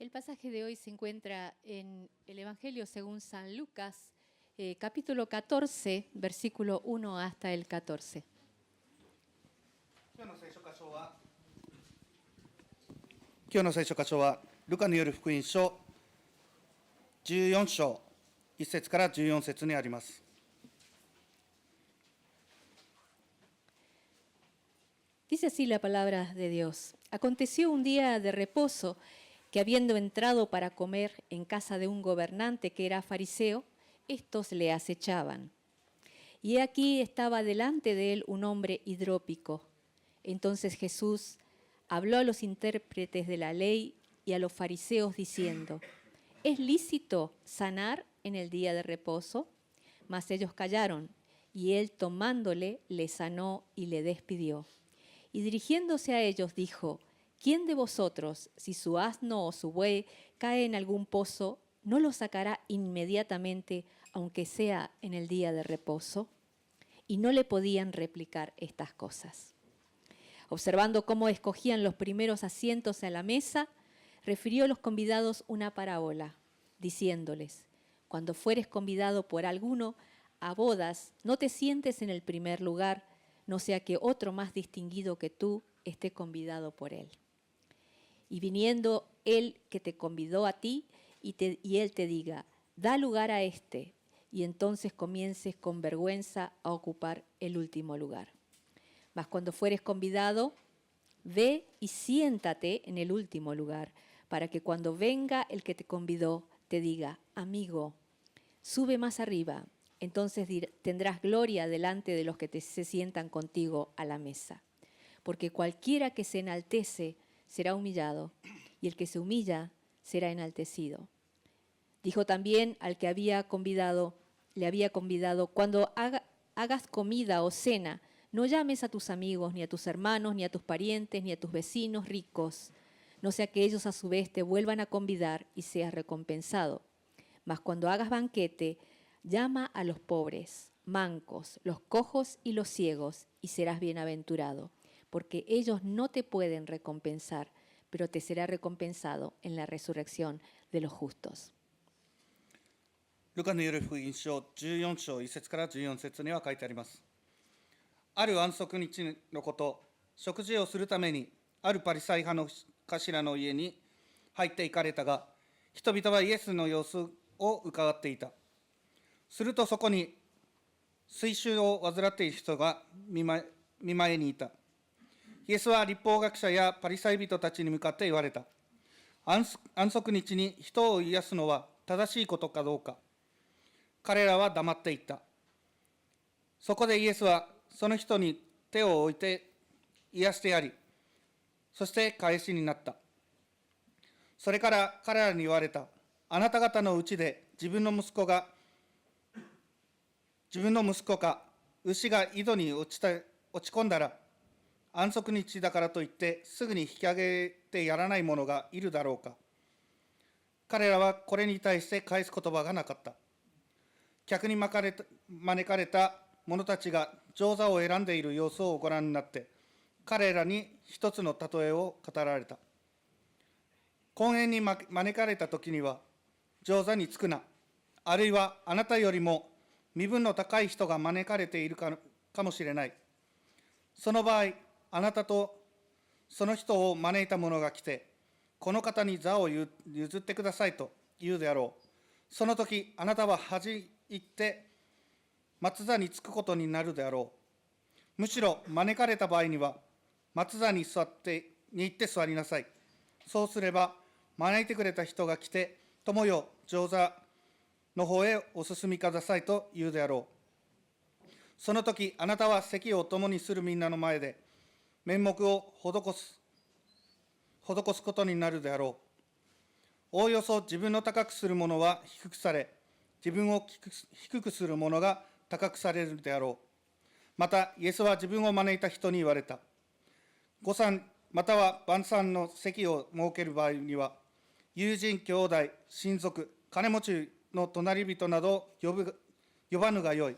El pasaje de hoy se encuentra en el Evangelio según San Lucas, capítulo 14, versículo 1 hasta el 14. 今日の聖書箇所は、ルカによる福音書14章1節から14節にあります。Dice así la palabra de Dios. Aconteció un día de reposo que habiendo entrado para comer en casa de un gobernante que era fariseo, estos le acechaban. Y he aquí estaba delante de él un hombre hidrópico. Entonces Jesús habló a los intérpretes de la ley y a los fariseos diciendo: ¿es lícito sanar en el día de reposo? Mas ellos callaron, y él tomándole le sanó y le despidió. Y dirigiéndose a ellos dijo: ¿quién de vosotros, si su asno o su buey cae en algún pozo, no lo sacará inmediatamente, aunque sea en el día de reposo? Y no le podían replicar estas cosas. Observando cómo escogían los primeros asientos a la mesa, refirió a los convidados una parábola, diciéndoles: cuando fueres convidado por alguno a bodas, no te sientes en el primer lugar, no sea que otro más distinguido que tú esté convidado por él. Y viniendo él que te convidó a ti, y él te diga: da lugar a este, y entonces comiences con vergüenza a ocupar el último lugar. Mas cuando fueres convidado, ve y siéntate en el último lugar, para que cuando venga el que te convidó, te diga: amigo, sube más arriba. Entonces tendrás gloria delante de los que se sientan contigo a la mesa. Porque cualquiera que se enaltece será humillado, y el que se humilla será enaltecido. Dijo también al que le había convidado: cuando hagas comida o cena, no llames a tus amigos, ni a tus hermanos, ni a tus parientes, ni a tus vecinos ricos, no sea que ellos a su vez te vuelvan a convidar y seas recompensado. Mas cuando hagas banquete, llama a los pobres, mancos, los cojos y los ciegos, y serás bienaventurado, porque ellos no te pueden recompensar, pero te será recompensado en la resurrección de los justos. ルカのよる福音書14章1節から14節には書いてあります。ある安息日のこと、食事をするために、あるパリサイ派の頭の家に入って行かれたが、人々はイエスの様子を伺っていた。するとそこに水腫を患っている人が見前にいた。イエスは律法学者やパリサイ人たちに向かって言われた。安息日に人を癒すのは正しいことかどうか。彼らは黙っていった。そこでイエスはその人に手を置いて癒してやり、そして返しになった。それから彼らに言われた。あなた方のうちで自分の息子か牛が井戸に落ち込んだら、安息日だからといってすぐに引き上げてやらない者がいるだろうか。彼らはこれに対して返す言葉がなかった。客に招かれた者たちが上座を選んでいる様子をご覧になって、彼らに一つの例えを語られた。婚宴に招かれた時には、上座につくな、あるいはあなたよりも身分の高い人が招かれているかもしれない。その場合、あなたとその人を招いた者が来て、この方に座を譲ってくださいと言うであろう。その時、あなたは恥じ入って松座につくことになるであろう。むしろ招かれた場合には、松座に行って座りなさい。そうすれば、招いてくれた人が来て、友よ、上座の方へお進みくださいと言うであろう。その時、あなたは席を共にするみんなの前で、面目を施すことになるであろう。おおよそ自分の高くする者は低くされ、自分を低くする者が高くされるであろう。また、イエスは自分を招いた人に言われた。午餐、または晩餐の席を設ける場合には、友人、兄弟、親族、金持ちの隣人などを呼ばぬがよい。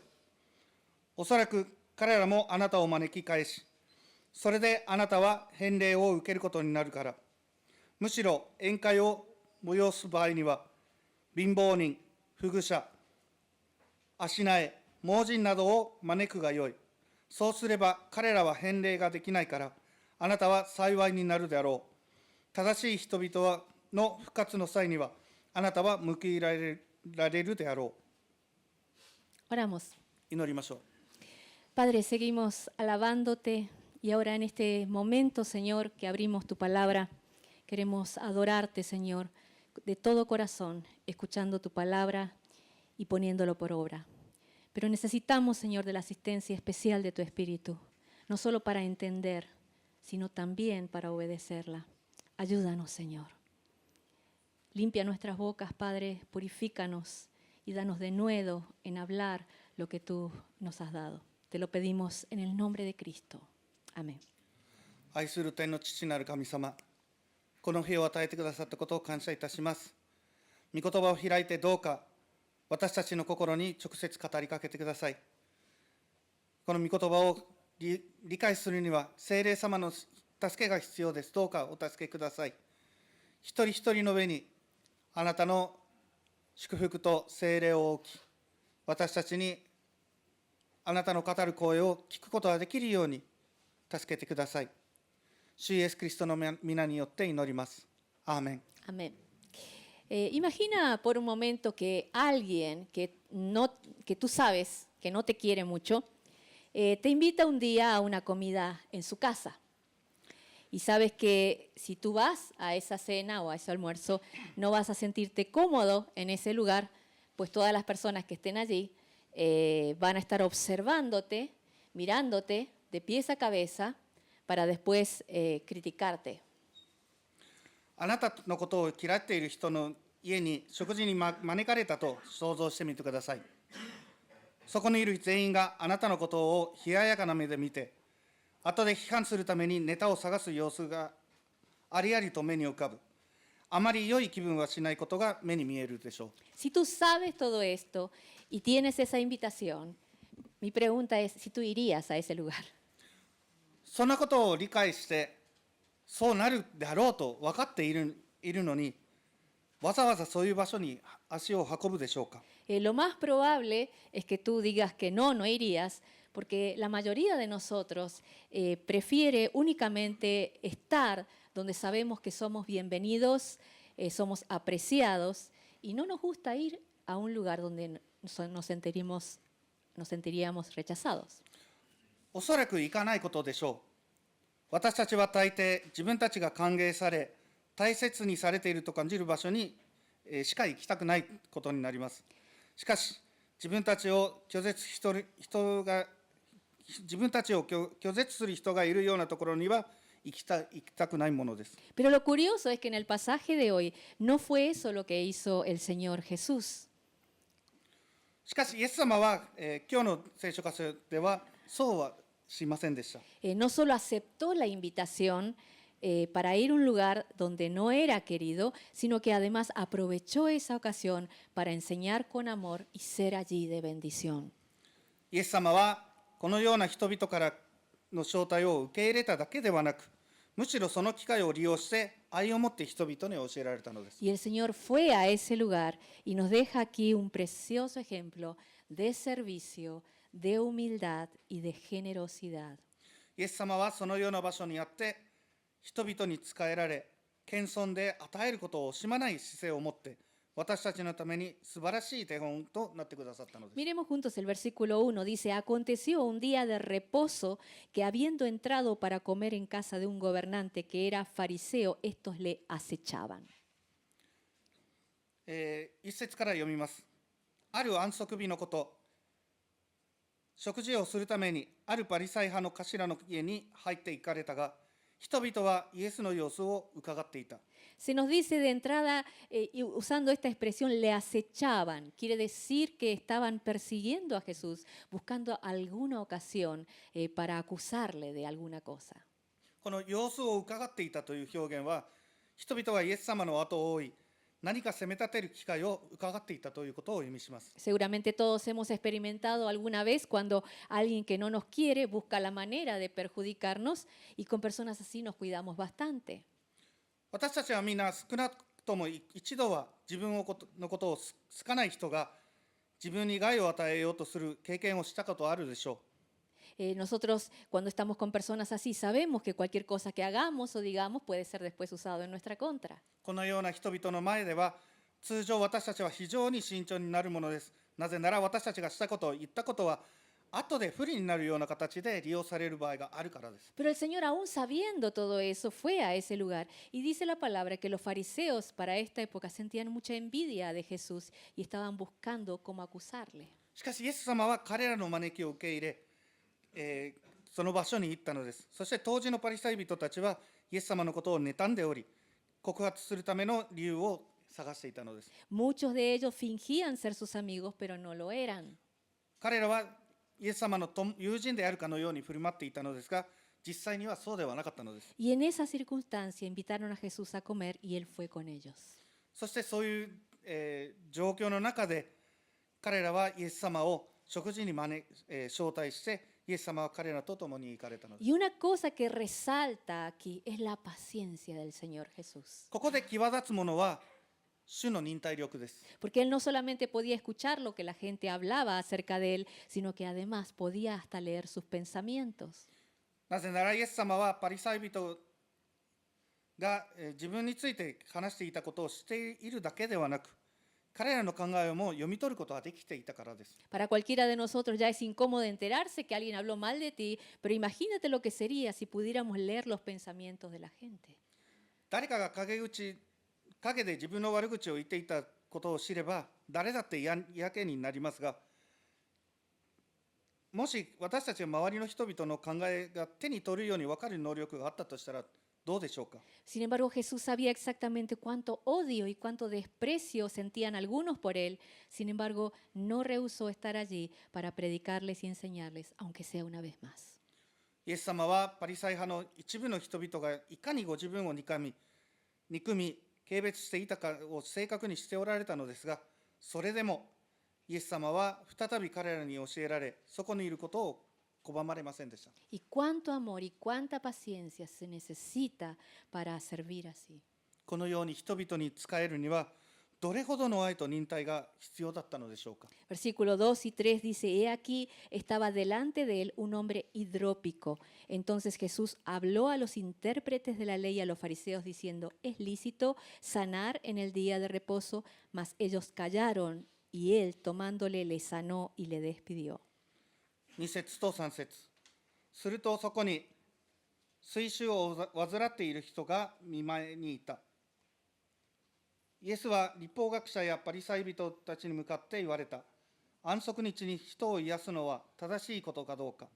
おそらく彼らもあなたを招き返し、それであなたは返礼を受けることになるから、むしろ宴会を催す場合には、貧乏人、不具者、足苗、盲人などを招くがよい。そうすれば彼らは返礼ができないから、あなたは幸いになるであろう。正しい人々の復活の際には、あなたは報いられるであろ Oramos. う。祈りましょう。Padre, seguimos alabándote y ahora en este momento, Señor, que abrimos tu palabra, queremos adorarte, Señor, de todo corazón, escuchando tu palabra y poniéndolo por obra. Pero necesitamos, Señor, de la asistencia especial de tu Espíritu, no solo para entender, sino también para obedecerla. Ayúdanos, Señor. Limpia nuestras bocas, Padre, purifícanos y danos de nuevo en hablar lo que tú nos has dado. Te lo pedimos en el nombre de Cristo. Amén. 愛する天の父なる神様、この日を与えてくださったことを感謝いたします。御言葉を開いてどうか、私たちの心に直接語りかけてください。この御言葉を理解するには、聖霊様の助けが必要です。どうかお助けください。一人一人の上に、あなたの祝福と聖霊を置き、私たちにあなたの語る声を聞くことができるように助けてください。主イエスキリストの皆によって祈ります。アーメン。 Amén. Imagina por un momento que alguien que tú sabes que no te quiere mucho, te invita un día a una comida en su casa. Y sabes que si tú vas a esa cena o a ese almuerzo, no vas a sentirte cómodo en ese lugar, pues todas las personas que estén allí van a estar observándote, mirándote de pies a cabeza para después criticarte. あなたのことを嫌っている人の家に食事に招かれたと想像してみてください。そこにいる全員があなたのことを冷ややかな目で見て、後で批判するためにネタを探す様子がありありと目に浮かぶ。あまり良い気分はしないことが目に見えるでしょう。Si tú sabes todo esto y tienes esa invitación, mi pregunta es si tú irías a ese lugar. そんなことを理解して、そうなるであろうと分かっているのに、わざわざそういう場所に足を運ぶでしょうか。Lo más probable es que tú digas que no, no irías, porque la mayoría de nosotros prefiere únicamente estar donde sabemos que somos bienvenidos, somos apreciados, y no nos gusta ir a un lugar donde nos sentiríamos rechazados. おそらく行かないことでしょう。私たちは大抵自分たちが歓迎され、大切にされていると感じる場所にしか行きたくないことになります。しかし、自分たちを拒絶する人がいるようなところには行きたくないものです。Pero lo curioso es que en el pasaje de hoy no fue eso lo que hizo el Señor Jesús. しかし、イエス様は、今日の聖書箇所ではそうはしませんでした。No solo aceptó la invitación para ir a un lugar donde no era querido, sino que además aprovechó esa ocasión para enseñar con amor y ser allí de bendición. イエス様はこのような人々からの招待を受け入れただけではなく、むしろその機会を利用して愛を持って人々に教えられたのです。Y el Señor fue a ese lugar y nos deja aquí un precioso ejemplo de servicio, de humildad y de generosidad. イエス様はそのような場所にあって、人々に仕えられ、謙遜で与えることを惜しまない姿勢を持って、私たちのために素晴らしい手本となってくださったのです。Miremos juntos el versículo 1, dice, aconteció un día de reposo que habiendo entrado para comer en casa de un gobernante que era fariseo, estos le acechaban. 一節から読みます。ある安息日のこと、食事をするためにあるパリサイ派の頭の家に入って行かれたが、人々はイエスの様子を伺っていた。Se nos dice de entrada, usando esta expresión, le acechaban. Quiere decir que estaban persiguiendo a Jesús, buscando alguna ocasión para acusarle de alguna cosa. この様子を伺っていたという表現は、人々はイエス様の後を追い、何か責め立てる機会を伺っていたということを意味します。Seguramente todos hemos experimentado alguna vez cuando alguien que no nos quiere busca la manera de perjudicarnos y con personas así nos cuidamos bastante. 私たちはみんな少なくととも一度は自分のことを好かない人が自分に害を与えようとする経験をしたことあるでしょNosotros cuando estamos con personas así sabemos que cualquier cosa que hagamos o digamos puede ser después usado en nuestra contra. う。このような人々の前では、通常私たちは非常に慎重になるものです。なぜなら私たちがしたこと、言ったことは、後で不利になるような形で利用される場合があるからです。Pero el Señor, aún sabiendo todo eso, fue a ese lugar. Y dice la palabra que los fariseos para esta época sentían mucha envidia de Jesús y estaban buscando cómo acusarle. しかしイエス様は彼らの招きを受け入れ、その場所に行ったのです。そして当時のパリサイ人たちはイエス様のことを妬んでおり、告発するための理由を探していたのです。 Muchos de ellos fingían ser sus amigos, pero no lo eran. 彼らはイエス様の友人であるかのように振る舞っていたのですが、実際にはそうではなかったのです。Y en esa circunstancia invitaron a Jesús a comer y él fue con ellos. そしてそういう、状況の中で、彼らはイエス様を食事に招待して、イエス様は彼らと共に行かれたのです。 Y una cosa que resalta aquí es la paciencia del Señor Jesús. ここで際立つものは、主の忍耐力です。 Porque él no solamente podía escuchar lo que la gente hablaba acerca de él, sino que además podía hasta leer sus pensamientos. なぜならイエス様はパリサイ人が自分について話していたことを知っているだけではなく、彼らの考えをも読み取ることができていたからです。 Para cualquiera de nosotros ya es incómodo enterarse que alguien habló mal de ti, pero imagínate lo que sería si pudiéramos leer los pensamientos de la gente. 誰かが陰で自分の悪口を言っていたことを知れば、誰だってやけになりますが、もし私たちが周りの人々の考えが手に取るように分かる能力があったとしたら、どうでしょうか。 Sin embargo, Jesús sabía exactamente cuánto odio y cuánto desprecio sentían algunos por él. Sin embargo, no rehusó estar allí para predicarles y enseñarles, aunque sea una vez más. イエス様はパリサイ派の一部の人々がいかにご自分を憎み、軽蔑していたかを正確にしておられたのですが、それでもイエス様は再び彼らに教えられ、そこにいることを拒まれませんでした。 Y cuánto amor y cuánta paciencia se necesita para servir así. このように人々に仕えるには、どれほどの愛と忍耐が必要だったのでしょうか。 Versículo 2 y 3 dice, he aquí, estaba delante de él un hombre hidrópico. Entonces Jesús habló a los intérpretes de la ley y a los fariseos diciendo, es lícito sanar en el día de reposo, mas ellos callaron y él tomándole le sanó y le despidió. 2節と3節。するとそこに水腫を患っている人が見舞いにいた。イエスは律法学者やパリサイ人たちに向かって言われた。安息日に人を癒すのは正しいことかどうか。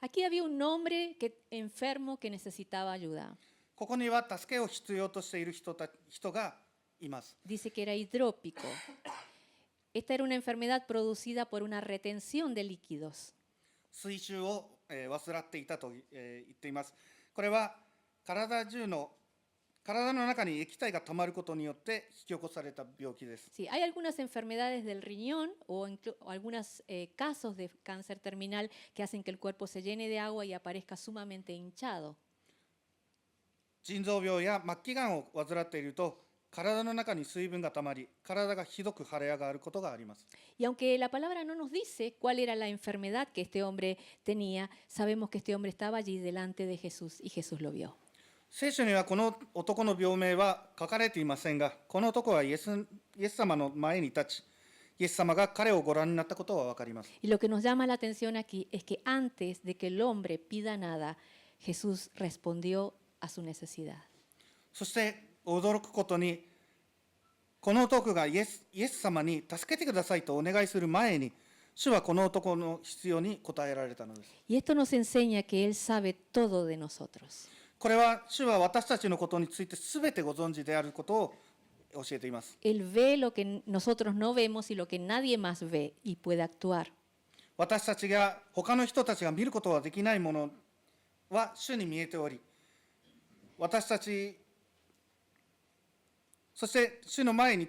Aquí había un hombre enfermo que necesitaba ayuda. ここには助けを必要としている人がいます。 Dice que era hidrópico. Esta era una enfermedad producida por una retención de líquidos. 水腫を患っていたと言っています。これは体の中に液体が溜まることによって引き起こされた病気です。 Sí, hay algunas enfermedades del riñón o algunos casos de cáncer terminal que hacen que el cuerpo se llene de agua y aparezca sumamente hinchado. 腎臓病や末期がんを患っていると、体の中に水分が溜まり、体がひどく腫れ上がることがあります。 Y aunque la palabra no nos dice cuál era la enfermedad que este hombre tenía, sabemos que este hombre estaba allí delante de Jesús y Jesús lo vio. 聖書にはこの男の病名は書かれていませんが、この男はイエス様の前に立ち、イエス様が彼をご覧になったことは分かります。 Y lo que nos llama la atención aquí es que antes de que el hombre pida nada, Jesús respondió a su necesidad. そして驚くことに、この男がイエス様に助けてくださいとお願いする前に、主はこの男の必要に応えられたのです。 Y esto nos enseña que Él sabe todo de nosotros. これは主は私たちのことについてすべてご存知であることを教えています。 Él ve lo que nosotros no vemos y lo que nadie más ve y puede actuar. 私たちが他の人たちが見ることはできないものは主に見えており、私たちそして主の前に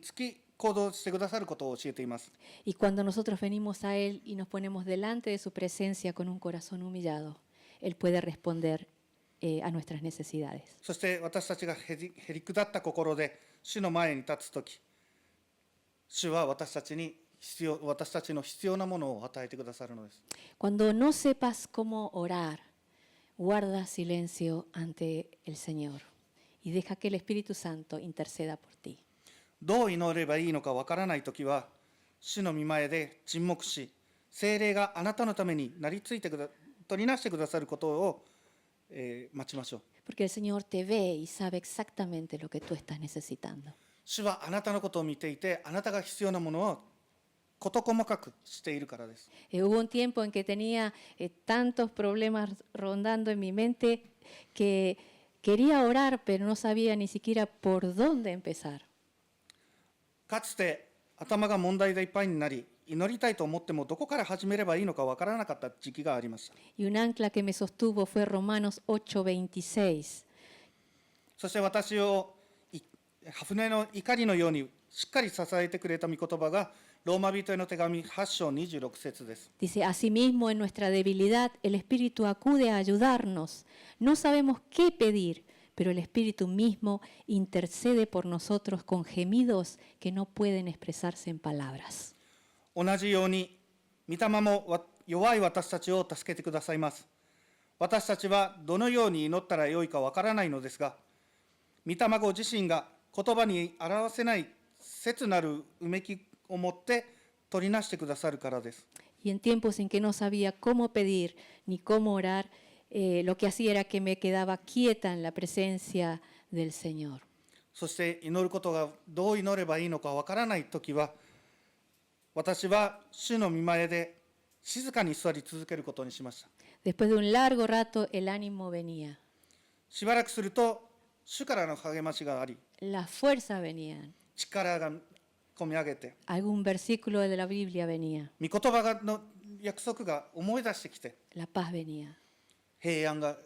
つき行動してくださることを教えています。 Y cuando nosotros venimos a Él y nos ponemos delante de su presencia con un corazón humillado, Él puede responder a nuestras necesidades. そして私たちがへりくだった心で主の前に立つとき、主は私たちの必要なものを与えてくださるのです。Cuando no sepas cómo orar, guarda silencio ante el Señor y deja que el Espíritu Santo interceda por ti. どう祈ればいいのかわからないときは、主の御前で沈黙し、聖霊があなたのために取りなしてくださることを、待ちましょう。Porque el Señor te ve y sabe exactamente lo que tú estás necesitando. 主はあなたのことを見ていて、あなたが必要なものを事細かくしているからです。Hubo un tiempo en que tenía tantos problemas rondando en mi mente que quería orar, pero no sabía ni siquiera por dónde empezar. かつて頭が問題でいっぱいになり、祈りたいと思ってもどこから始めればいいのかわからなかった時期がありました。Y un ancla que me sostuvo fue Romanos 8:26. そして私を船の怒りのようにしっかり支えてくれた御言葉が、ローマ人への手紙8章26節です。Dice, asimismo en nuestra debilidad el Espíritu acude a ayudarnos. No sabemos qué pedir, pero el Espíritu mismo intercede por nosotros con gemidos que no pueden expresarse en palabras. 同じように、御霊も弱い私たちを助けてくださいます。私たちはどのように祈ったらよいかわからないのですが、御霊ご自身が言葉に表せない切なるうめきを持って取りなしてくださるからです。Y en tiempos en que no sabía cómo pedir ni cómo orar, lo que hacía era que me quedaba quieta en la presencia del Señor. そして祈ることがどう祈ればいいのかわからないときは、私は主の御前で静かに座り続けることにしました。Después de un largo rato, el ánimo venía, しばらくすると、主からの励ましがあり、 las fuerzas venían, 力が込み上げて、 algún versículo de la Biblia venía, 御言葉の約束が思い出してきて、 la paz venía. 平安が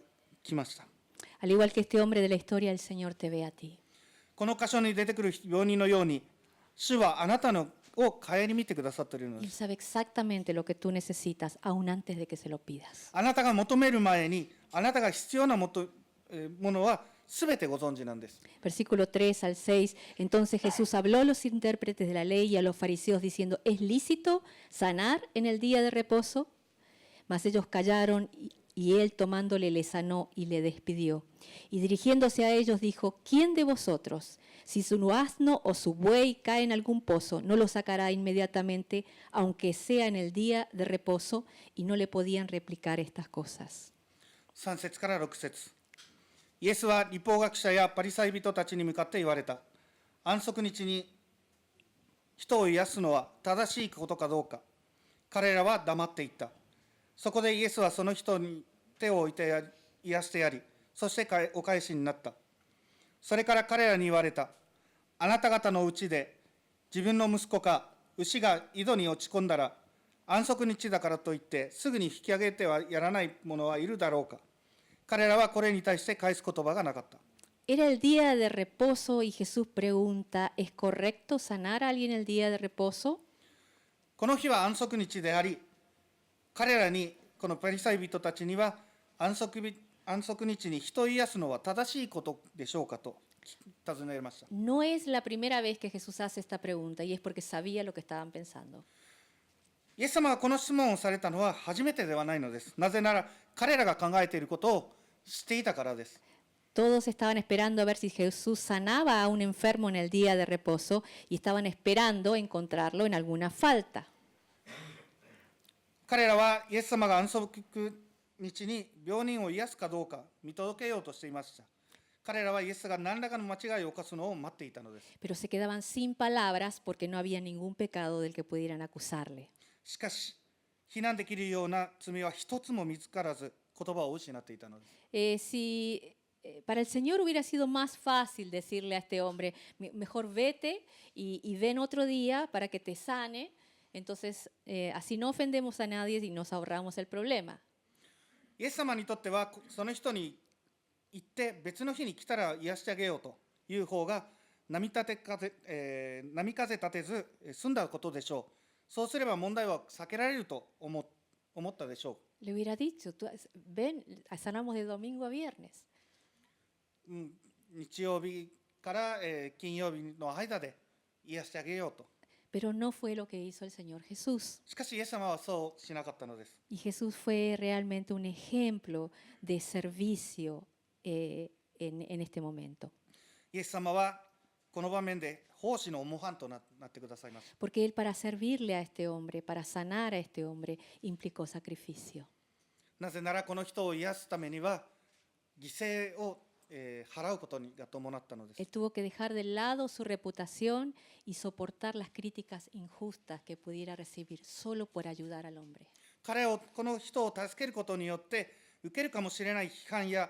来ました。 Al igual que este hombre de la historia, el Señor te ve a ti. この箇所に出てくる病人のように、主はあなたのを顧みてくださっているの Él です。 sabe exactamente lo que tú necesitas, aún antes de que se lo pidas. あなたが求める前に、あなたが必要なものはすべてご存知なんです。 Versículo 3 al 6. Entonces Jesús habló a los intérpretes de la ley y a los fariseos diciendo, ¿es lícito sanar en el día de reposo? Mas ellos callaron y él tomándole le sanó y le despidió. Y dirigiéndose a ellos dijo, ¿quién de vosotros, si su asno o su buey cae en algún pozo, no lo sacará inmediatamente, aunque sea en el día de reposo? Y no le podían replicar estas cosas. 3節から6節。イエスは律法学者やパリサイ人たちに向かって言われた。安息日に人を癒すのは正しいことかどうか。彼らは黙っていった。そこでイエスはその人に手を置いて癒してやり、そしてお返しになった。それから彼らに言われた。あなた方のうちで自分の息子か牛が井戸に落ち込んだら、安息日だからといってすぐに引き上げてはやらない者はいるだろうか。彼らはこれに対して返す言葉がなかった。Era el día de reposo y Jesús pregunta, ¿es correcto sanar a alguien el día de reposo? この日は安息日であり、彼らに、このパリサイ人たちには安息日に人を癒すのは正しいことでしょうかと尋ねました。 No es la primera vez que Jesús hace esta pregunta y es porque sabía lo que estaban pensando. イエス様がこの質問をされたのは初めてではないのです。なぜなら彼らが考えていることを知っていたからです。 Todos estaban esperando a ver si Jesús sanaba a un enfermo en el día de reposo y estaban esperando encontrarlo en alguna falta. 彼らはイエス様が安息日に病人を癒すかどうか見届けようとしていました。彼らはイエスが何らかの間違いを犯すのを待っていたのです。 Pero se quedaban sin palabras porque no había ningún pecado del que pudieran acusarle. しかし、非難できるような罪は一つも見つからず、言葉を失っていたのです。Para el Señor hubiera sido más fácil decirle a este hombre, mejor vete y ven otro día para que te sane, entonces así no ofendemos a nadie y nos ahorramos el problema. イエス様にとっては、その人に行って別の日に来たら癒してあげようという方が波風立てず済んだことでしょう。そうすれば問題は避けられると思ったでしょう。 Le hubiera dicho, ven, sanamos de domingo a viernes. 日曜日から、金曜日の間で癒してあげようと。 Pero no fue lo que hizo el Señor Jesús. しかしイエス様はそうしなかったのです。 Y Jesús fue realmente un ejemplo de servicio en este momento. イエス様はこの場面で奉仕の模範となってくださいます。 Porque Él para servirle a este hombre, para sanar a este hombre, implicó sacrificio. なぜならこの人を癒すためには犠牲を、払うことが伴ったのです。 Él tuvo que dejar de lado su reputación y soportar las críticas injustas que pudiera recibir solo por ayudar al hombre. この人を助けることによって受けるかもしれない批判や、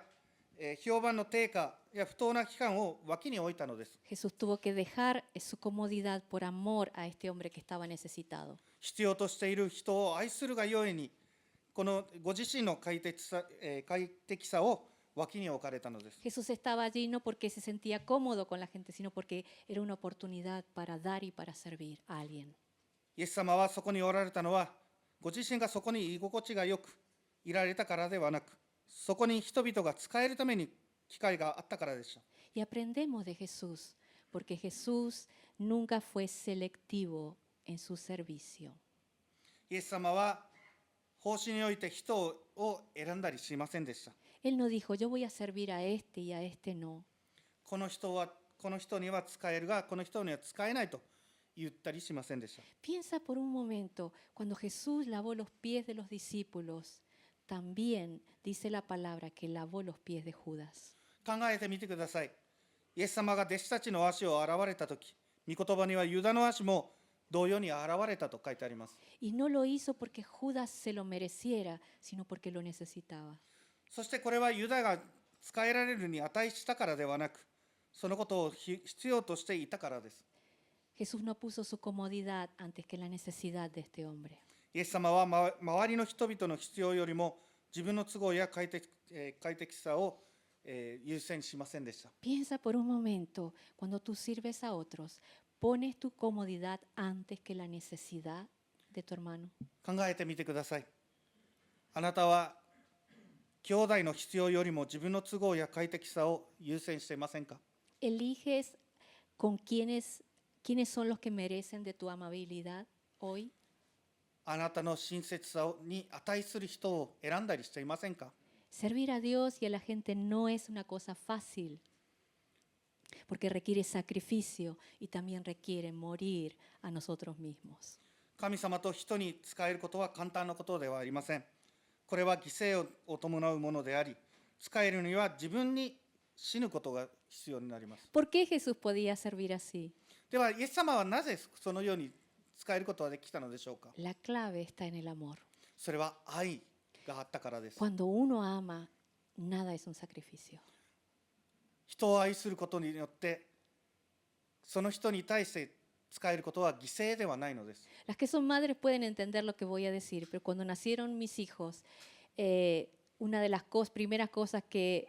評判の低下や不当な批判を脇に置いたのです。 Jesús tuvo que dejar su comodidad por amor a este hombre que estaba necesitado. 必要としている人を愛するがゆえにこのご自身の快適さを脇に置かれたのです。 Jesús estaba allí no porque se sentía cómodo con la gente, sino porque era una oportunidad para dar y para servir a alguien. イエス様はそこにおられたのはご自身がそこに居心地がよくいられたからではなく、そこに人々が使えるために機会があったからでした。 Y aprendemos de Jesús, porque Jesús nunca fue selectivo en su servicio. イエス様は奉仕において人を選んだりしませんでした。 Él no dijo, yo voy a servir a este y a este no. この人には使えるがこの人には使えないと言ったりしませんでした。 Piensa por un momento, cuando Jesús lavó los pies de los discípulos, también dice la palabra que lavó los pies de Judas. 考えてみてください。イエス様が弟子たちの足を洗われたとき、御言葉にはユダの足も同様に洗われたと書いてあります。 Y no lo hizo porque Judas se lo mereciera, sino porque lo necesitaba. そしてこれはユダが使えられるに値したからではなく、そのことを必要としていたからです。 Jesús no puso su comodidad antes que la necesidad de este hombre. イエス様は周りの人々の必要よりも自分の都合や快適さを優先しませんでした。 Piensa por un momento, cuando tú sirves a otros, ¿pones tu comodidad antes que la necesidad de tu hermano? 考えてみてください。あなたは兄弟の必要よりも自分の都合や快適さを優先していませんか？ ¿Eliges con quiénes son los que merecen de tu amabilidad hoy? あなたの親切さに値する人を選んだりしていませんか？ Servir a Dios y a la gente no es una cosa fácil, porque requiere sacrificio y también requiere morir a nosotros mismos. 神様と人に仕えることは簡単なことではありません。これは犠牲を伴うものであり、仕えるには自分に死ぬことが必要になります。 ¿Por qué Jesús podía servir así? では、イエス様はなぜそのように仕えることができたのでしょうか？ La clave está en el amor. それは愛があったからです。 Cuando uno ama, nada es un sacrificio. 人を愛することによって、その人に対して仕えることは犠牲ではないのです。 Las que son madres pueden entender lo que voy a decir, pero cuando nacieron mis hijos, una de las primeras cosas que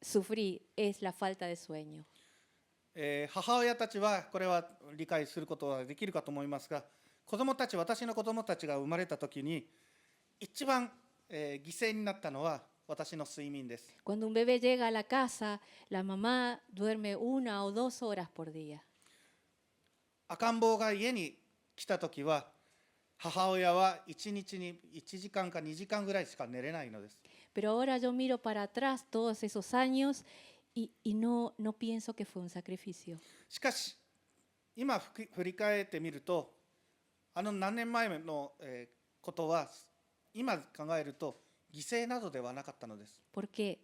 sufrí es la falta de sueño. 母親たちはこれは理解することはできるかと思いますが、私の子供たちが生まれたときに、一番、犠牲になったのは私の睡眠です。 Cuando un bebé llega a la casa, la mamá duerme 1 o 2 horas por día. 赤ん坊が家に来たときは、母親は1日に1時間か2時間ぐらいしか寝れないのです。 Pero ahora yo miro para atrás todos esos años y no pienso que fue un sacrificio. しかし、今振り返ってみると、何年前のことは、今考えると犠牲などではなかったのです。 ¿Por qué?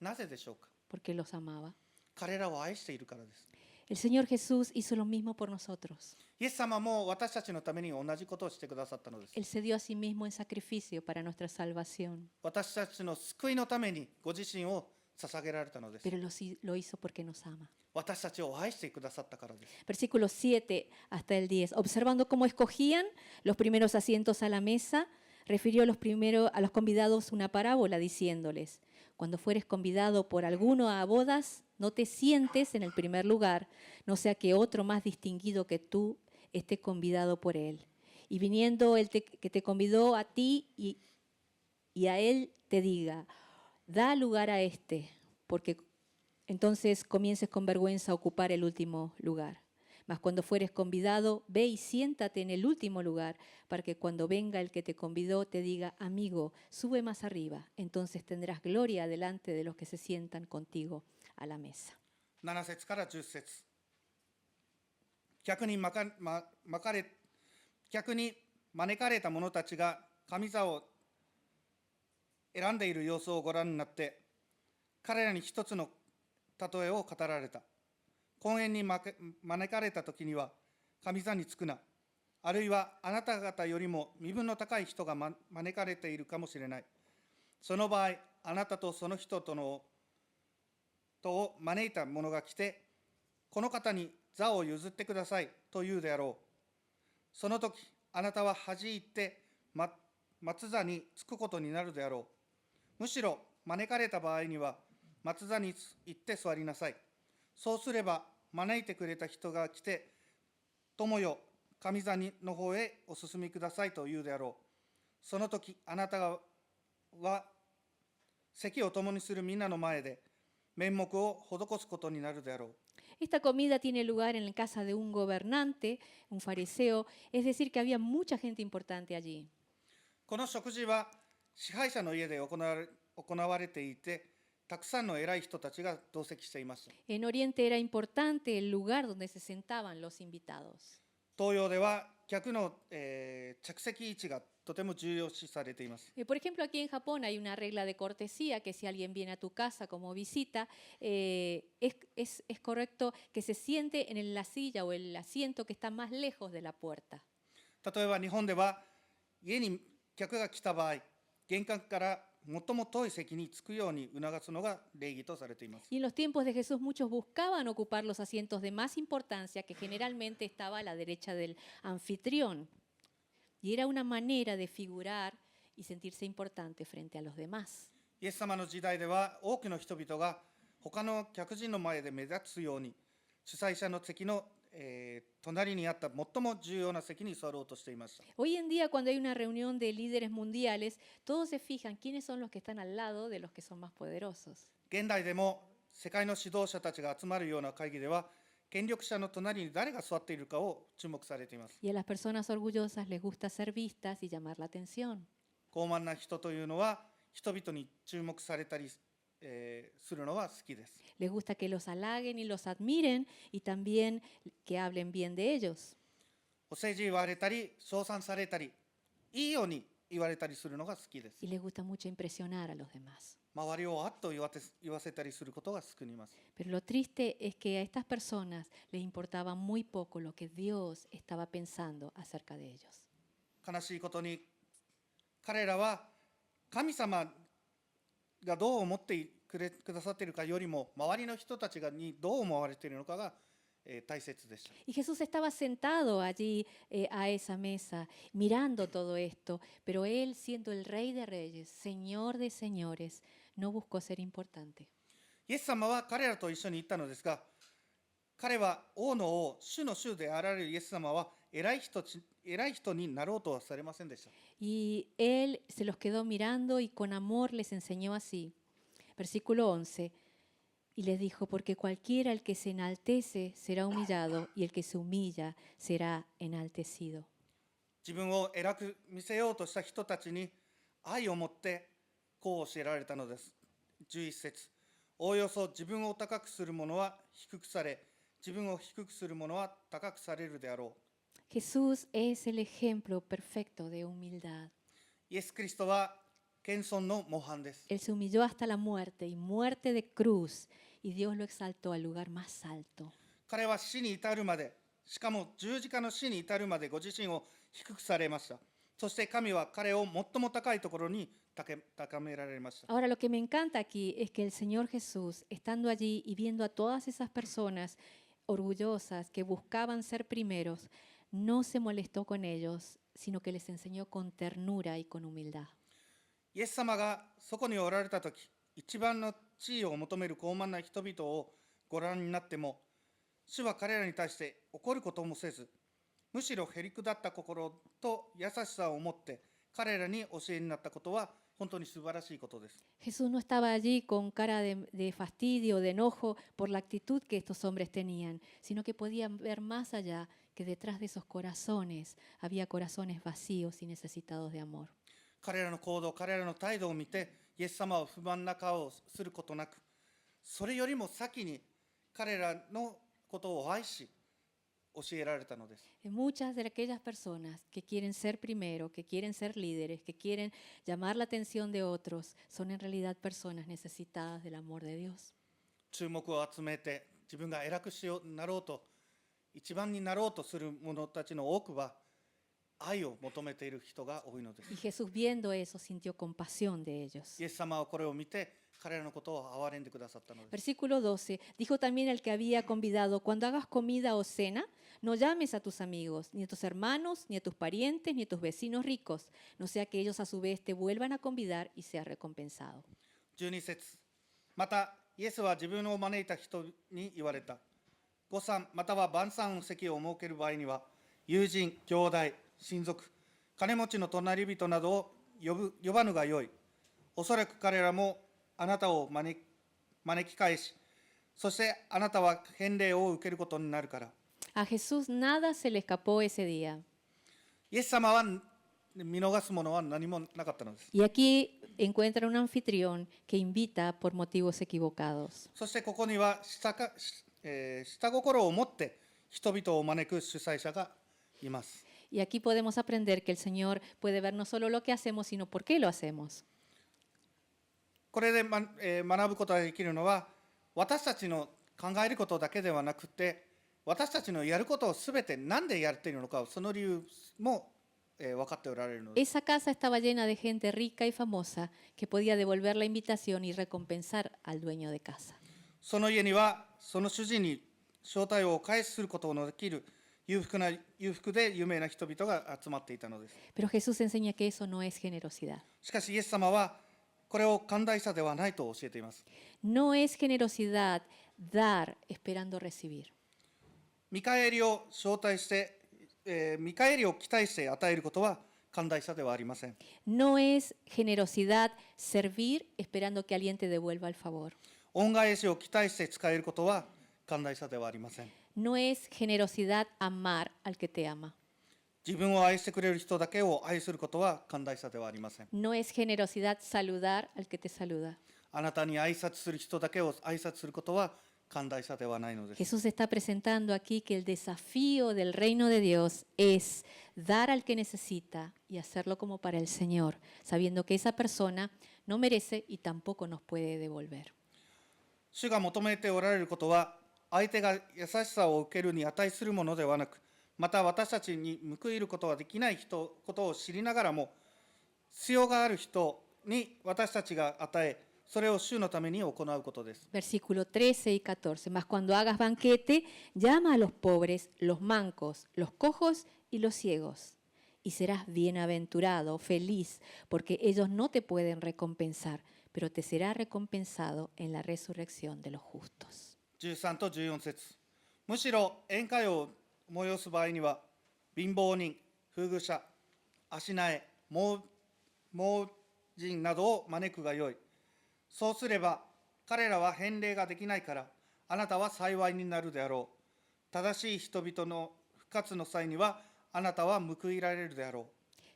なぜでしょうか？ Porque los amaba. 彼らを愛しているからです。 El Señor Jesús hizo lo mismo por nosotros. イエス様も私たちのために同じことをしてくださったのです。 Él se dio a sí mismo en sacrificio para nuestra salvación, 私たちの救いのためにご自身を捧げられたのです。 pero lo hizo porque nos ama. 私たちを愛してくださったからです。 Versículos 7 hasta el 10. Observando cómo escogían los primeros asientos a la mesa, refirió a los convidados una parábola diciéndoles: cuando fueres convidado por alguno a bodas, no te sientes en el primer lugar, no sea que otro más distinguido que tú esté convidado por él. Y viniendo el que te convidó a ti y a él te diga: da lugar a este, porque entonces comiences con vergüenza a ocupar el último lugar. Mas cuando fueres convidado, ve y siéntate en el último lugar, para que cuando venga el que te convidó te diga, amigo, sube más arriba. Entonces tendrás gloria delante de los que se sientan contigo a la mesa. 7節から10節。逆に招かれた者たちが上座を選んでいる様子をご覧になって、彼らに一つの例えを語られた。婚宴に招かれたときには、上座につくな。あるいはあなた方よりも身分の高い人が招かれているかもしれない。その場合、あなたとその人とを招いた者が来て、この方に座を譲ってくださいと言うであろう。その時、あなたは恥じて松座につくことになるであろう。むしろ招かれた場合には、松座に行って座りなさい。そうすれば、招いてくれた人が来て、友よ、上座の方へお進みくださいと言うであろう。その時、あなたは席を共にするみんなの前で、面目を施すことになるであろう。Esta comida tiene lugar en la casa de un gobernante, un fariseo, es decir, que había mucha gente importante allí. この食事は支配者の家で行われていて、たくさんの偉い人たちが同席していました。En Oriente era importante el lugar donde se sentaban los invitados. 東洋では客の、着席位置がとても重要視されています。Por ejemplo, aquí en Japón hay una regla de cortesía que si alguien viene a tu casa como visita, es correcto que se siente en la silla o el asiento que está más lejos de la puerta. 例えば日本では家に客が来た場合、玄関から最も遠い席に着くように促すのが礼儀とされています。Y en los tiempos de Jesús muchos buscaban ocupar los asientos de más importancia que generalmente estaba a la derecha del anfitrión. Y era una manera de figurar y sentirse importante frente a los demás. イエス様の時代では多くの人々が他の客人の前で目立つように主催者の席の、隣にあった最も重要な席に座ろうとしていました。 Hoy en día, cuando hay una reunión de líderes mundiales, todos se fijan quiénes son los que están al lado de los que son más poderosos. 現代でも世界の指導者たちが集まるような会議では、権力者の隣に誰が座っているかを注目されています。 Y a las personas orgullosas les gusta ser vistas y llamar la atención. 傲慢な人というのは人々に注目されたり、するのは好きです。 Les gusta que los halaguen y los admiren y también que hablen bien de ellos. お世辞言われたり称賛されたりいいように言われたりするのが好きです。 Y les gusta mucho impresionar a los demás. 周りをあっと言わせたりすることが少にいます。 Pero lo triste es que a estas personas les importaba muy poco lo que Dios estaba pensando acerca de ellos. 悲しいことに彼らは神様がどう思ってくださっているかよりも周りの人たちにどう思われているのかが大切でした。 Y Jesús estaba sentado allí a esa mesa, mirando todo esto, pero él, siendo el Rey de Reyes, Señor de Señores, no buscó ser importante. イエス様は彼らと一緒に行ったのですが、彼は王の王、主の主であられるイエス様は偉い人になろうとはされませんでした。 Y él se los quedó mirando y con amor les enseñó así. Versículo 11. Y les dijo, porque cualquiera el que se enaltece será humillado y el que se humilla será enaltecido. 自分を偉く見せようとした人たちに愛を持ってこう教えられたのです。11節。おおよそ自分を高くする者は低くされ、自分を低くする者は高くされるであろう。 Jesús es el ejemplo perfecto de humildad. イエス・キリストは謙遜の模範です。 Él se humilló hasta la muerte y muerte de cruz, y Dios lo exaltó al lugar más alto. 彼は死に至るまで、しかも十字架の死に至るまでご自身を低くされました。そして神は彼を最も高いところに高められました。 Ahora, lo que me encanta aquí es que el Señor Jesús, estando allí y viendo a todas esas personas orgullosas que buscaban ser primeros, no se molestó con ellos, sino que les enseñó con ternura y con humildad. イエス様がそこにおられたとき、一番の地位を求める傲慢な人々をご覧になっても、主は彼らに対して怒ることもせず、むしろへりくだった心と優しさを持って彼らに教えになったことは本当に素晴らしいことです。 Jesús no estaba allí con cara de fastidio, de enojo por la actitud que estos hombres tenían, sino que podían ver más allá, que detrás de esos corazones había corazones vacíos y necesitados de amor. 彼らの行動、彼らの態度を見て、イエス様は不満な顔をすることなく、それよりも先に彼らのことを愛し、教えられたのです。 Muchas de aquellas personas que quieren ser primero, que quieren ser líderes, que quieren llamar la atención de otros, son en realidad personas necesitadas del amor de Dios. 注目を集めて、自分が偉くなろうと、一番になろうとする者たちの多くは、愛を求めている人が多いのです。 Y Jesús, viendo eso, sintió compasión de ellos. イエス様はこれを見て、彼らのことを憐れんでくださったのです。 Versículo 12. Dijo también al que había convidado: cuando hagas comida o cena, no llames a tus amigos, ni a tus hermanos, ni a tus parientes, ni a tus vecinos ricos, no sea que ellos a su vez te vuelvan a convidar y seas recompensado. 12節、またイエスは自分を招いた人に言われた。午餐または晩餐の席を設ける場合には、友人、兄弟、親族、金持ちの隣人などを呼ばぬがよい。おそらく彼らもあなたを招き返し、そしてあなたは返礼を受けることになるから。 A Jesús nada se le escapó ese día. イエス様は見逃すものは何もなかったのです。 Y aquí encuentra un anfitrión que invita por motivos equivocados. そしてここには下心を持って人々を招く主催者がいます。 Y aquí podemos aprender que el Señor puede ver no solo lo que hacemos, sino por qué lo hacemos. これで、学ぶことができるのは、私たちの考えることだけではなくて、私たちのやることをすべて何でやっているのか、その理由も、分かっておられるのです。 Esa casa estaba llena de gente rica y famosa que podía devolver la invitación y recompensar al dueño de casa. その家には、その主人に招待をお返しすることのできる裕福で有名な人々が集まっていたのです。 Pero Jesús enseña que eso no es generosidad. しかしイエス様はこれを寛大さではないと教えています。 No es generosidad dar esperando recibir. 見返りを招待して、見返りを期待して与えることは寛大さではありません。 No es generosidad servir esperando que alguien te devuelva el favor. 恩返しを期待して使えることは寛大さではありません。 No es generosidad amar al que te ama. 自分を愛してくれる人だけを愛することは寛大さではありません。 No es generosidad saludar al que te saluda. あなたに挨拶する人だけを挨拶することは寛大さではないのです。 Jesús está presentando aquí que el desafío del reino de Dios es dar al que necesita y hacerlo como para el Señor, sabiendo que esa persona no merece y tampoco nos puede devolver. 主が求めておられることは、相手が優しさを受けるに値するものではなく、また私たちに報いることができないことを知りながらも、必要がある人に私たちが与え、それを主のために行うことです。 Versículo 13 y 14. Mas cuando hagas banquete, llama a los pobres, los mancos, los cojos y los ciegos. Y serás bienaventurado, feliz, porque ellos no te pueden recompensar, pero te será recompensado en la resurrección de los justos. 13と14節。むしろ宴会を催す場合には、貧乏人、風愚者、足苗、盲人などを招くがよい。そうすれば、彼らは返礼ができないから、あなたは幸いになるであろう。正しい人々の復活の際には、あなたは報いられるであろ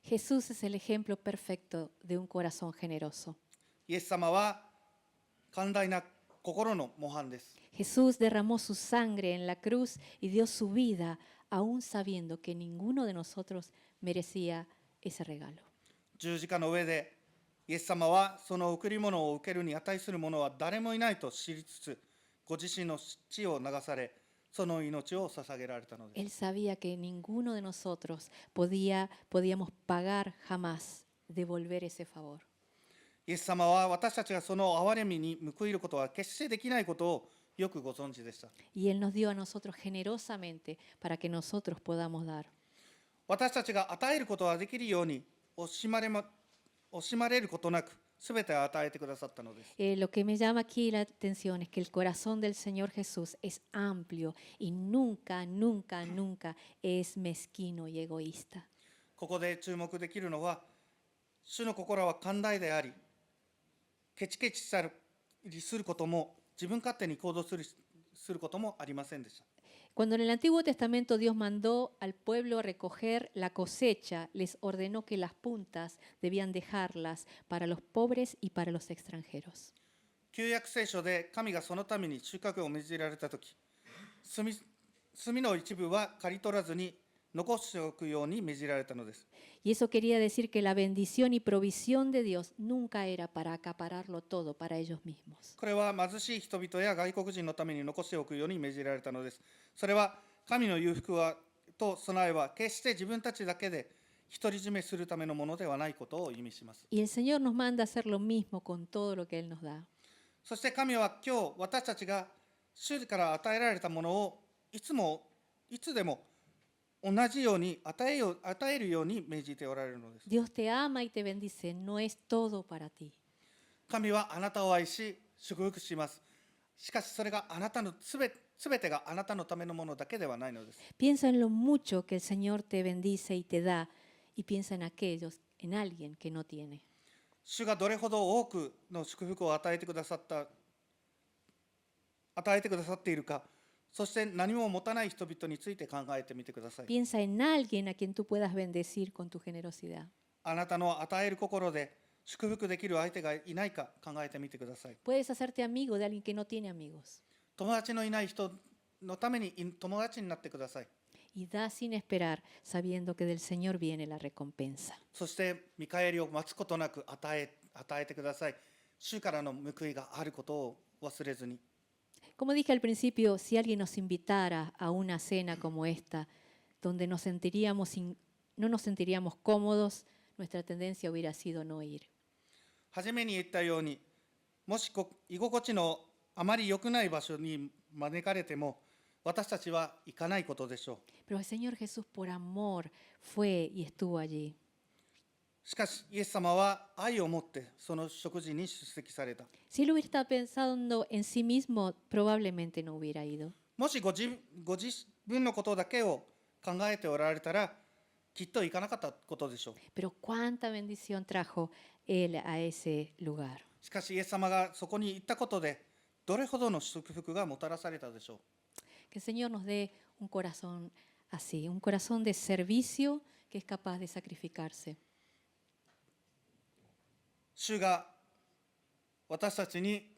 う。 Jesús es el ejemplo perfecto de un corazón generoso. イエス様は寛大な心の模範です。 Jesús derramó su sangre en la cruz y dio su vida, aún sabiendo que ninguno de nosotros merecía ese regalo. 十字架の上で、イエス様はその贈り物を受けるに値する者は誰もいないと知りつつ、ご自身の血を流され、その命を捧げられたのです。 Él sabía que ninguno de nosotros podíamos pagar jamás devolver ese favor. イエス様は私たちがその憐れみに報いることは決してできないことをよくご存知でした。 Y Él nos dio a nosotros generosamente para que nosotros podamos dar. 私たちが与えることができるように惜しまれることなく、すべて与えてくださったのです。 Lo que me llama aquí la atención es que el corazón del Señor Jesús es amplio y nunca, nunca, nunca es mezquino y egoísta. ここで注目できるのは、主の心は寛大であり、ケチケチしたりすることも、自分勝手に行動することもありませんでした。Cuando en el Antiguo Testamento Dios mandó al pueblo a recoger la cosecha, les ordenó que las puntas debían dejarlas para los pobres y para los extranjeros. 旧約聖書で神がそのために収穫を命じられたとき、炭の一部は刈り取らずに残しておくように命じられたのです。Y eso quería decir que la bendición y provisión de Dios nunca era para acapararlo todo para ellos mismos. これは貧しい人々や外国人のために残しておくように命じられたのです。それは神の裕福と備えは決して自分たちだけで独り占めするためのものではないことを意味します。Y el Señor nos manda a hacer lo mismo con todo lo que Él nos da. そして神は今日私たちが主から与えられたものをいつでも同じように与えるように命じておられるのです。 Dios te ama y te bendice, no es todo para ti. 神はあなたを愛し祝福します。しかしそれがあなたのすべてがあなたのためのものだけではないのです。 Piensa en lo mucho que el Señor te bendice y te da, y piensa en en alguien que no tiene. 主がどれほど多くの祝福を与えてくださっているか、そして何も持たない人々について考えてみてください。 Piensa en alguien a quien tú puedas bendecir con tu generosidad. あなたの与える心で祝福できる相手がいないか考えてみてください。 Puedes hacerte amigo de alguien que no tiene amigos. 友達のいない人のために友達になってください。 Y da sin esperar, sabiendo que del Señor viene la recompensa. そして見返りを待つことなく与えてください。主からの報いがあることを忘れずに。 Como dije al principio, si alguien nos invitara a una cena como esta, donde no nos sentiríamos cómodos, nuestra tendencia hubiera sido no ir. 初めに言ったように、もし居心地のあまり良くない場所に招かれても、私たちは行かないことでしょう。 Pero el Señor Jesús por amor fue y estuvo allí. しかし、イエス様は愛を持ってその食事に出席された。 Si él hubiera estado pensando en sí mismo, probablemente no hubiera ido. もしご自分のことだけを考えておられたら、きっと行かなかったことでしょう。 Pero cuánta bendición trajo él a ese lugar. しかし、イエス様がそこに行ったことで、どれほどの祝福がもたらされたでしょう。 Que el Señor nos dé un corazón así, un corazón de servicio que es capaz de sacrificarse. 主が私たちに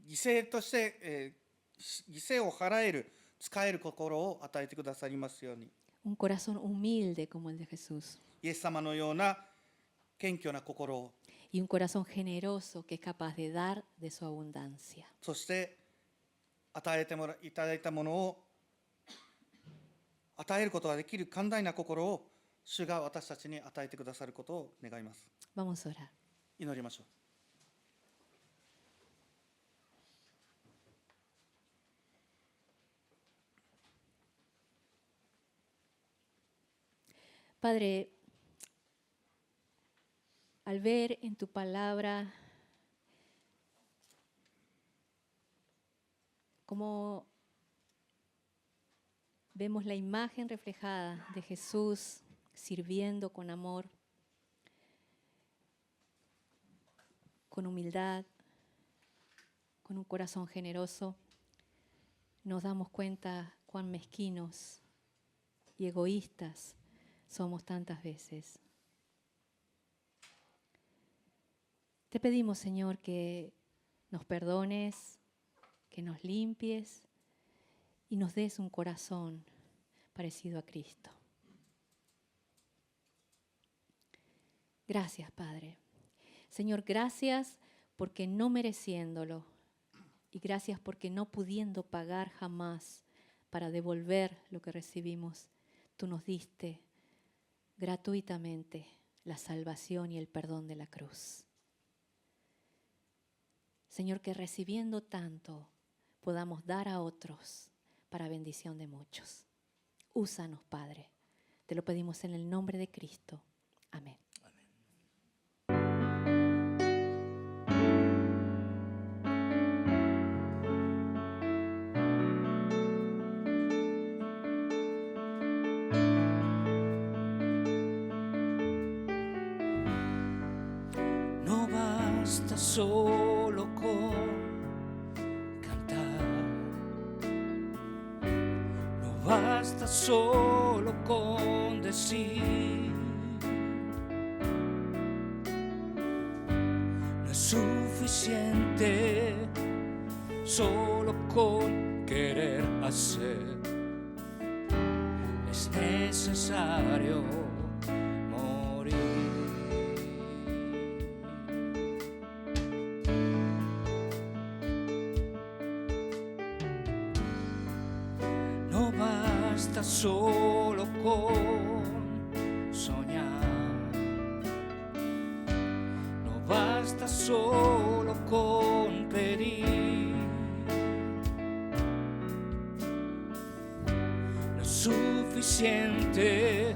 犠牲として、犠牲を払える、使える心を与えてくださりますように。 Un corazón humilde como el de Jesús. イエス様のような謙虚な心を、 Y un corazón generoso que es capaz de dar de su abundancia. そして与えていただいたものを与えることができる寛大な心を主が私たちに与えてくださることを願います。 Vamos a orar. 祈りましょう。Padre, al ver en tu palabra cómo vemos la imagen reflejada de Jesús sirviendo con amor, con humildad, con un corazón generoso, nos damos cuenta cuán mezquinos y egoístas somos tantas veces. Te pedimos, Señor, que nos perdones, que nos limpies y nos des un corazón parecido a Cristo. Gracias, Padre. Señor, gracias porque no mereciéndolo y gracias porque no pudiendo pagar jamás para devolver lo que recibimos, tú nos diste gratuitamente la salvación y el perdón de la cruz. Señor, que recibiendo tanto podamos dar a otros para bendición de muchos. Úsanos, Padre. Te lo pedimos en el nombre de Cristo. Amén. solo con cantar, no basta solo con decir, no es suficiente solo con querer hacer, es necesario morir. No basta solo con soñar, no basta solo con pedir, no es suficiente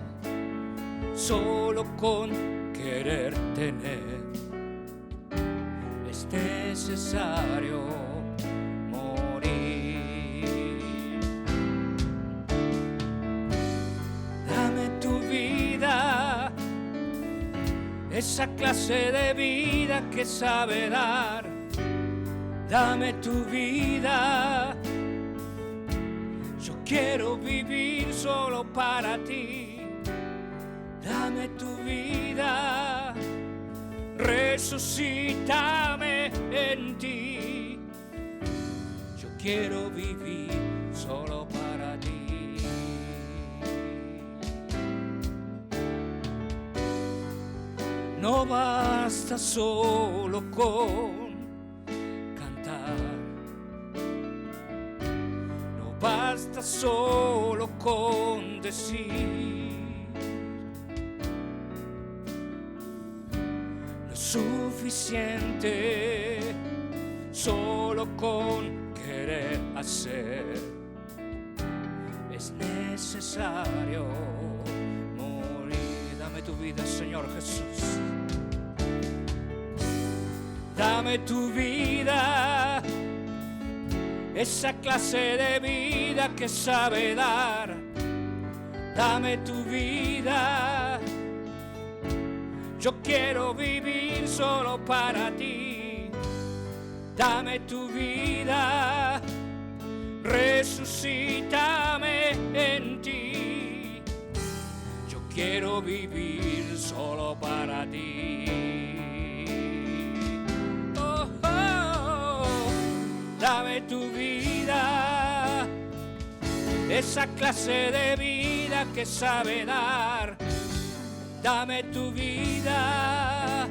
solo con querer tener, es necesario morir. Dame tu vida, esa clase de vida que sabe dar. Dame tu vida, yo quiero vivir solo para ti. Dame tu vida, resucítame en ti. Yo quiero vivir solo para ti. No basta solo con cantar, no basta solo con decir, no es suficiente solo con querer hacer, es necesario morir. Dame tu vida, Señor Jesús. Dame tu vida, esa clase de vida que sabe dar. Dame tu vida, yo quiero vivir solo para ti. Dame tu vida, resucítame en ti. Yo quiero vivir solo para ti. Oh, oh, dame tu vida, esa clase de vida que sabe dar. Dame tu vida,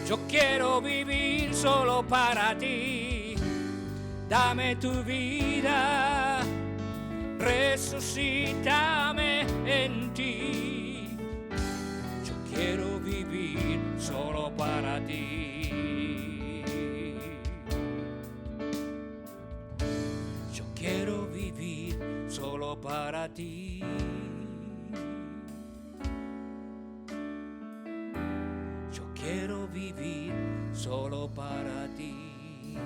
yo quiero vivir solo para ti. Dame tu vida, resucítame en ti. Yo quiero vivir solo para ti. Yo quiero vivir solo para ti. Yo quiero vivir solo para ti.